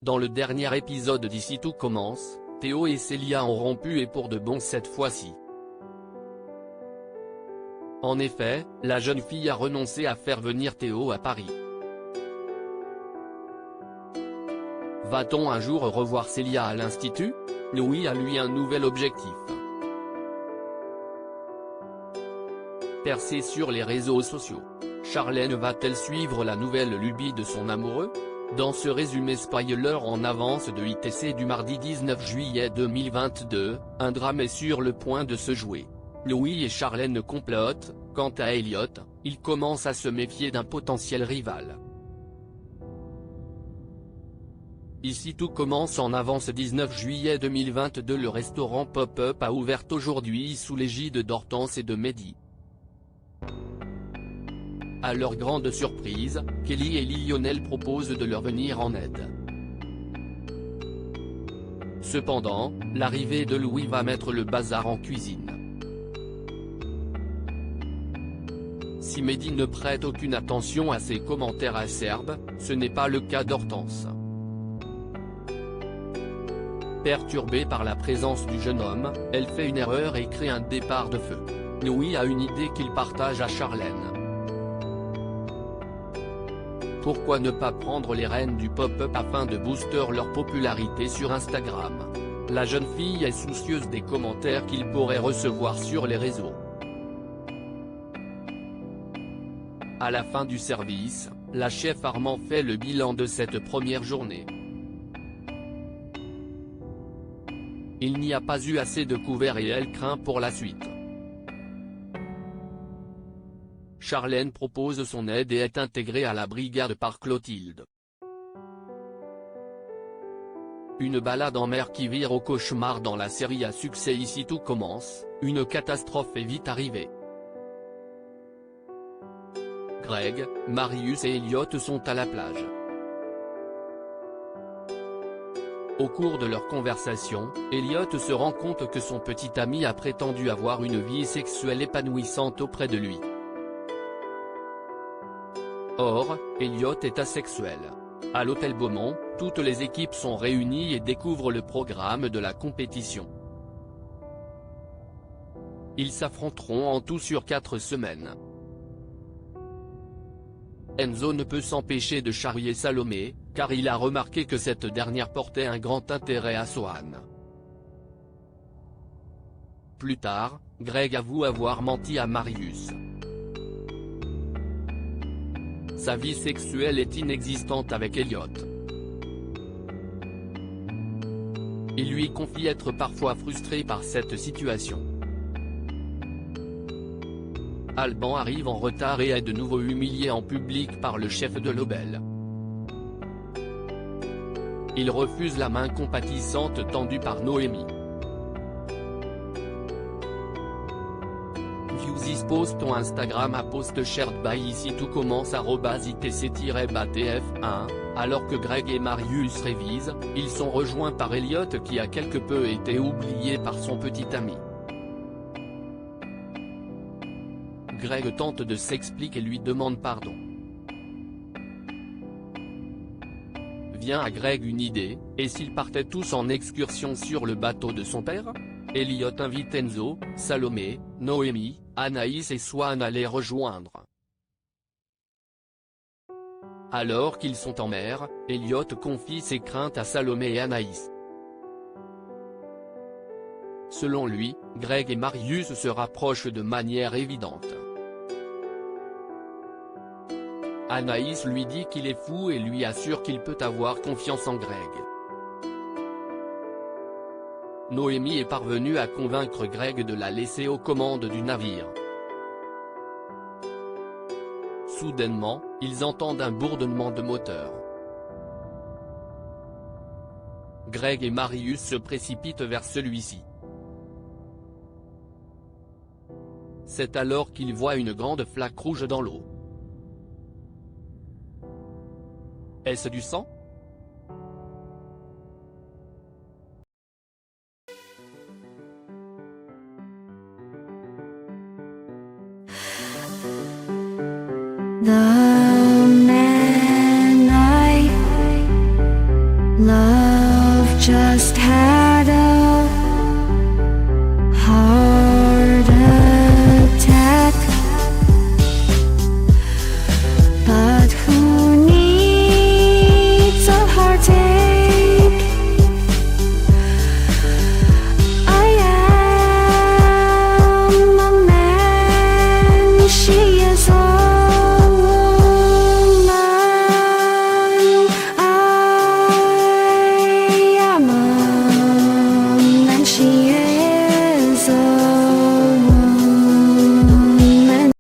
Dans le dernier épisode d'Ici tout commence, Théo et Célia ont rompu et pour de bon cette fois-ci. En effet, la jeune fille a renoncé à faire venir Théo à Paris. Va-t-on un jour revoir Célia à l'Institut? Louis a lui un nouvel objectif. Percée sur les réseaux sociaux, Charlène va-t-elle suivre la nouvelle lubie de son amoureux? Dans ce résumé spoiler en avance de ITC du mardi 19 juillet 2022, un drame est sur le point de se jouer. Louis et Charlène complotent. Quant à Elliot, il commence à se méfier d'un potentiel rival. Ici tout commence en avance 19 juillet 2022. Le restaurant Pop-Up a ouvert aujourd'hui sous l'égide d'Hortense et de Mehdi. À leur grande surprise, Kelly et Lionel proposent de leur venir en aide. Cependant, l'arrivée de Louis va mettre le bazar en cuisine. Si Mehdi ne prête aucune attention à ses commentaires acerbes, ce n'est pas le cas d'Hortense. Perturbée par la présence du jeune homme, elle fait une erreur et crée un départ de feu. Louis a une idée qu'il partage à Charlène. Pourquoi ne pas prendre les rênes du pop-up afin de booster leur popularité sur Instagram? La jeune fille est soucieuse des commentaires qu'il pourrait recevoir sur les réseaux. À la fin du service, la chef Armand fait le bilan de cette première journée. Il n'y a pas eu assez de couverts et elle craint pour la suite. Charlène propose son aide et est intégrée à la brigade par Clotilde. Une balade en mer qui vire au cauchemar dans la série à succès Ici tout commence, une catastrophe est vite arrivée. Greg, Marius et Elliot sont à la plage. Au cours de leur conversation, Elliot se rend compte que son petit ami a prétendu avoir une vie sexuelle épanouissante auprès de lui. Or, Elliot est asexuel. À l'hôtel Beaumont, toutes les équipes sont réunies et découvrent le programme de la compétition. Ils s'affronteront en tout sur 4 semaines. Enzo ne peut s'empêcher de charrier Salomé, car il a remarqué que cette dernière portait un grand intérêt à Swan. Plus tard, Greg avoue avoir menti à Marius. Sa vie sexuelle est inexistante avec Elliot. Il lui confie être parfois frustré par cette situation. Alban arrive en retard et est de nouveau humilié en public par le chef de l'Obel. Il refuse la main compatissante tendue par Noémie. Viewsis post ton Instagram à post shared by Ici tout commence @itc-batf1, alors que Greg et Marius révisent, ils sont rejoints par Elliot qui a quelque peu été oublié par son petit ami. Greg tente de s'expliquer et lui demande pardon. Vient à Greg une idée, et s'ils partaient tous en excursion sur le bateau de son père? Elliot invite Enzo, Salomé, Noémie, Anaïs et Swan à les rejoindre. Alors qu'ils sont en mer, Elliot confie ses craintes à Salomé et Anaïs. Selon lui, Greg et Marius se rapprochent de manière évidente. Anaïs lui dit qu'il est fou et lui assure qu'il peut avoir confiance en Greg. Noémie est parvenue à convaincre Greg de la laisser aux commandes du navire. Soudainement, ils entendent un bourdonnement de moteur. Greg et Marius se précipitent vers celui-ci. C'est alors qu'ils voient une grande flaque rouge dans l'eau. Est-ce du sang? The man I love just